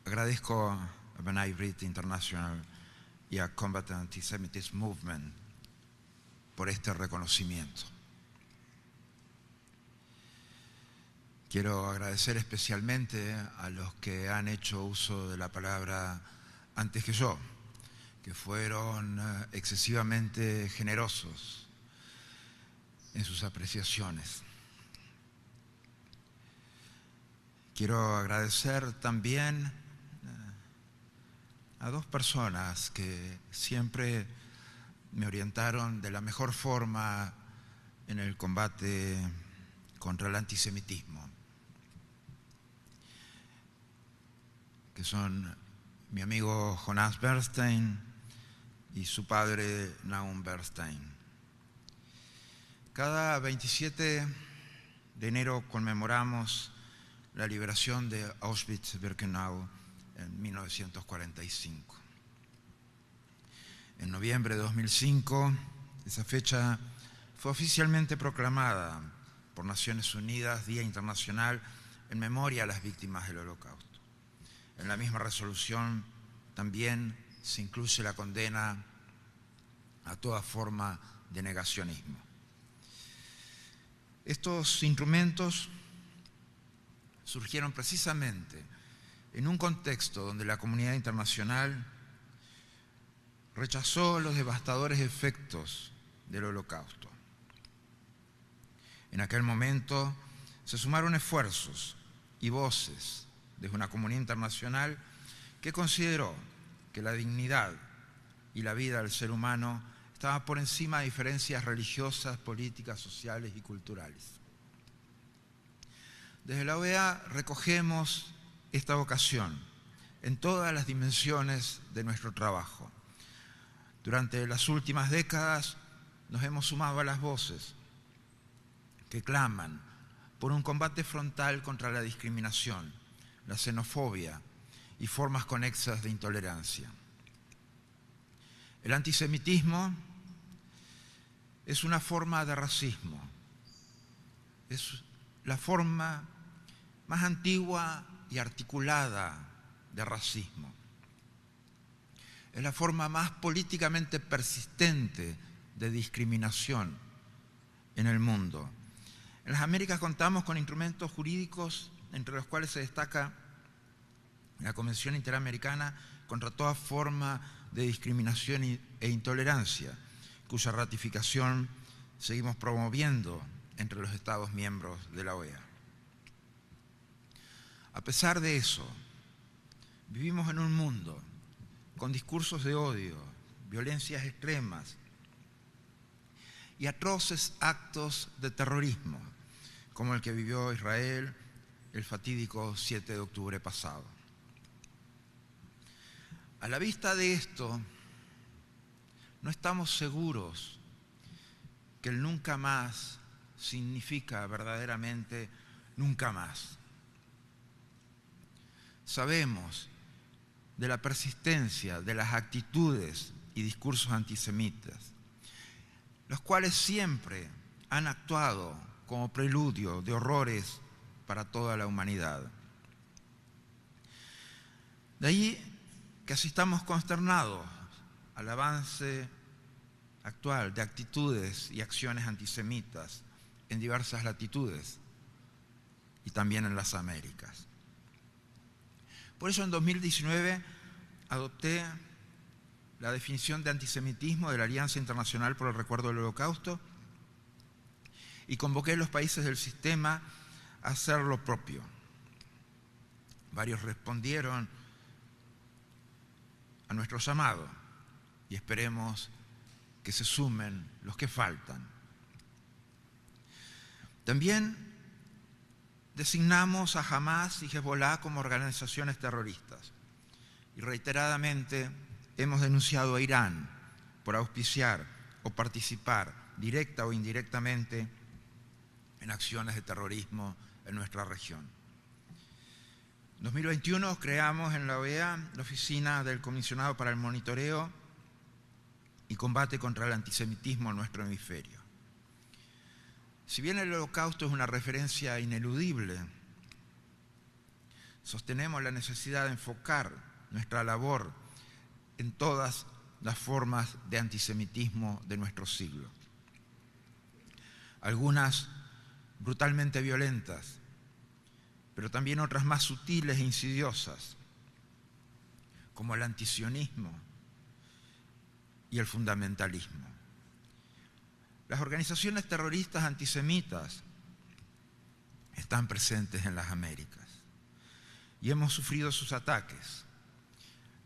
Agradezco a B'nai B'rith International y a Combat Anti-Semitism Movement por este reconocimiento. Quiero agradecer especialmente a los que han hecho uso de la palabra antes que yo, que fueron excesivamente generosos en sus apreciaciones. Quiero agradecer también a dos personas que siempre me orientaron de la mejor forma en el combate contra el antisemitismo, que son mi amigo Jonas Bernstein y su padre Naum Bernstein. Cada 27 de enero conmemoramos la liberación de Auschwitz-Birkenau en 1945. En noviembre de 2005, esa fecha fue oficialmente proclamada por Naciones Unidas Día Internacional en memoria a las víctimas del Holocausto. En la misma resolución también se incluye la condena a toda forma de negacionismo. Estos instrumentos surgieron precisamente en un contexto donde la comunidad internacional rechazó los devastadores efectos del Holocausto. En aquel momento se sumaron esfuerzos y voces desde una comunidad internacional que consideró que la dignidad y la vida del ser humano estaban por encima de diferencias religiosas, políticas, sociales y culturales. Desde la OEA recogemos esta vocación en todas las dimensiones de nuestro trabajo. Durante las últimas décadas nos hemos sumado a las voces que claman por un combate frontal contra la discriminación, la xenofobia y formas conexas de intolerancia. El antisemitismo es una forma de racismo, es la forma más antigua y articulada de racismo. Es la forma más políticamente persistente de discriminación en el mundo. En las Américas contamos con instrumentos jurídicos entre los cuales se destaca la Convención Interamericana contra toda forma de discriminación e intolerancia, cuya ratificación seguimos promoviendo entre los Estados miembros de la OEA. A pesar de eso, vivimos en un mundo con discursos de odio, violencias extremas y atroces actos de terrorismo, como el que vivió Israel el fatídico 7 de octubre pasado. A la vista de esto, no estamos seguros que el nunca más significa verdaderamente nunca más. Sabemos de la persistencia de las actitudes y discursos antisemitas, los cuales siempre han actuado como preludio de horrores para toda la humanidad. De ahí que asistamos consternados al avance actual de actitudes y acciones antisemitas en diversas latitudes y también en las Américas. Por eso en 2019 adopté la definición de antisemitismo de la Alianza Internacional por el Recuerdo del Holocausto y convoqué a los países del sistema a hacer lo propio. Varios respondieron a nuestro llamado y esperemos que se sumen los que faltan. También designamos a Hamás y Hezbollah como organizaciones terroristas y reiteradamente hemos denunciado a Irán por auspiciar o participar directa o indirectamente en acciones de terrorismo en nuestra región. En 2021 creamos en la OEA la Oficina del Comisionado para el Monitoreo y Combate contra el Antisemitismo en nuestro hemisferio. Si bien el Holocausto es una referencia ineludible, sostenemos la necesidad de enfocar nuestra labor en todas las formas de antisemitismo de nuestro siglo. Algunas brutalmente violentas, pero también otras más sutiles e insidiosas, como el antisionismo y el fundamentalismo. Las organizaciones terroristas antisemitas están presentes en las Américas y hemos sufrido sus ataques.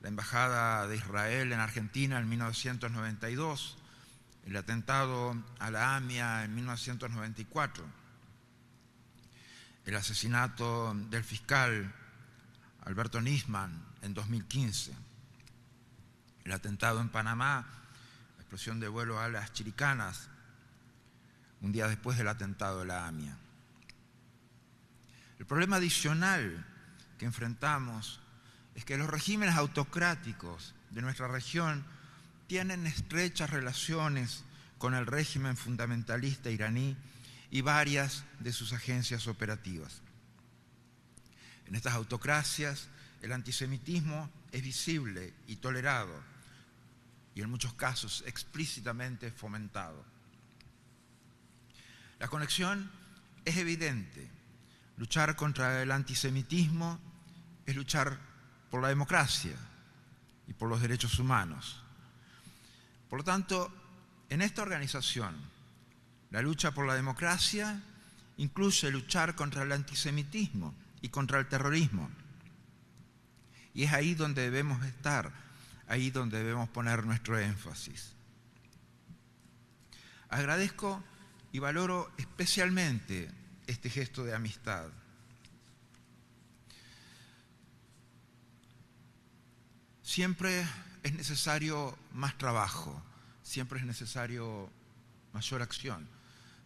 La Embajada de Israel en Argentina en 1992, el atentado a la AMIA en 1994, el asesinato del fiscal Alberto Nisman en 2015, el atentado en Panamá, la explosión de vuelo a las Chiricanas, un día después del atentado de la AMIA. El problema adicional que enfrentamos es que los regímenes autocráticos de nuestra región tienen estrechas relaciones con el régimen fundamentalista iraní y varias de sus agencias operativas. En estas autocracias, el antisemitismo es visible y tolerado, y en muchos casos explícitamente fomentado. La conexión es evidente. Luchar contra el antisemitismo es luchar por la democracia y por los derechos humanos. Por lo tanto, en esta organización, la lucha por la democracia incluye luchar contra el antisemitismo y contra el terrorismo. Y es ahí donde debemos estar, ahí donde debemos poner nuestro énfasis. Agradezco y valoro especialmente este gesto de amistad. Siempre es necesario más trabajo, siempre es necesario mayor acción,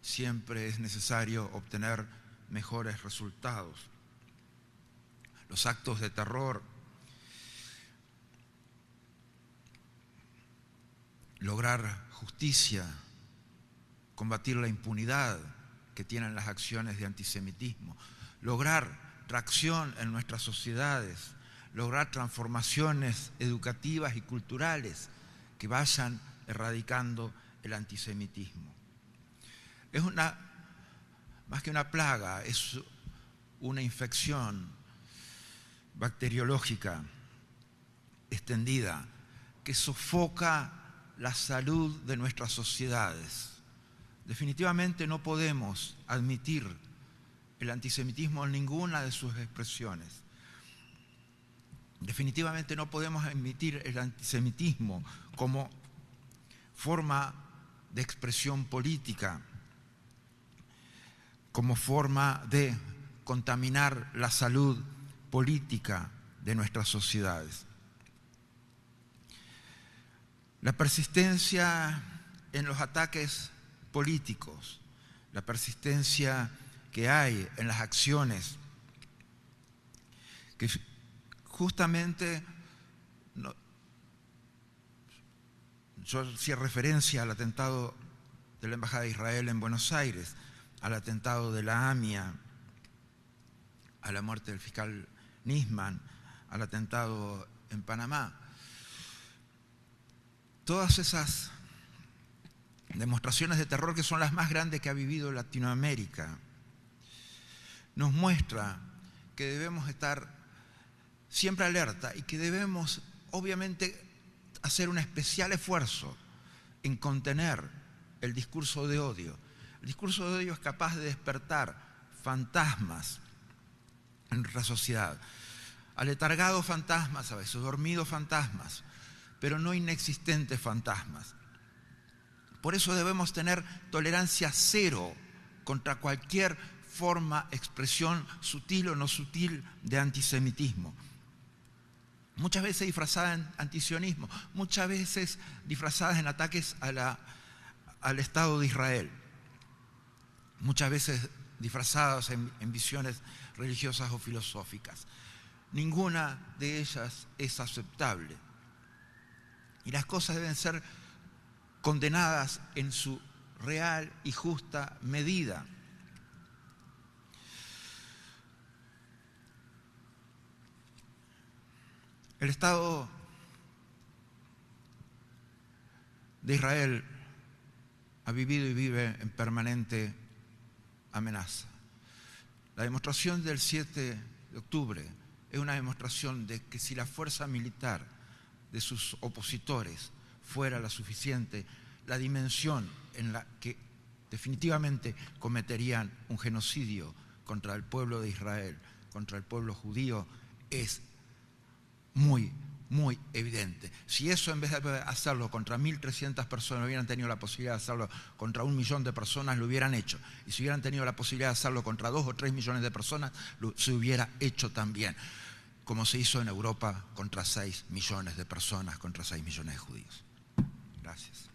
siempre es necesario obtener mejores resultados. Los actos de terror, lograr justicia, combatir la impunidad que tienen las acciones de antisemitismo, lograr tracción en nuestras sociedades, lograr transformaciones educativas y culturales que vayan erradicando el antisemitismo. Es más que una plaga, es una infección bacteriológica extendida que sofoca la salud de nuestras sociedades. Definitivamente no podemos admitir el antisemitismo en ninguna de sus expresiones. Definitivamente no podemos admitir el antisemitismo como forma de expresión política, como forma de contaminar la salud política de nuestras sociedades. La persistencia en los ataques políticos, la persistencia que hay en las acciones que justamente yo hacía referencia al atentado de la Embajada de Israel en Buenos Aires, al atentado de la AMIA, a la muerte del fiscal Nisman, al atentado en Panamá. Todas esas demostraciones de terror, que son las más grandes que ha vivido Latinoamérica, nos muestra que debemos estar siempre alerta y que debemos, obviamente, hacer un especial esfuerzo en contener el discurso de odio. El discurso de odio es capaz de despertar fantasmas en nuestra sociedad, aletargados fantasmas a veces, dormidos fantasmas, pero no inexistentes fantasmas. Por eso debemos tener tolerancia cero contra cualquier forma, expresión sutil o no sutil de antisemitismo. Muchas veces disfrazadas en antisionismo, muchas veces disfrazadas en ataques al Estado de Israel, muchas veces disfrazadas en visiones religiosas o filosóficas. Ninguna de ellas es aceptable. Y las cosas deben ser condenadas en su real y justa medida. El Estado de Israel ha vivido y vive en permanente amenaza. La demostración del 7 de octubre es una demostración de que si la fuerza militar de sus opositores fuera la suficiente, la dimensión en la que definitivamente cometerían un genocidio contra el pueblo de Israel, contra el pueblo judío, es muy evidente. Si eso, en vez de hacerlo contra 1.300 personas, hubieran tenido la posibilidad de hacerlo contra 1 millón de personas, lo hubieran hecho. Y si hubieran tenido la posibilidad de hacerlo contra 2 o 3 millones de personas, se hubiera hecho también, como se hizo en Europa contra 6 millones de personas, contra 6 millones de judíos. Gracias.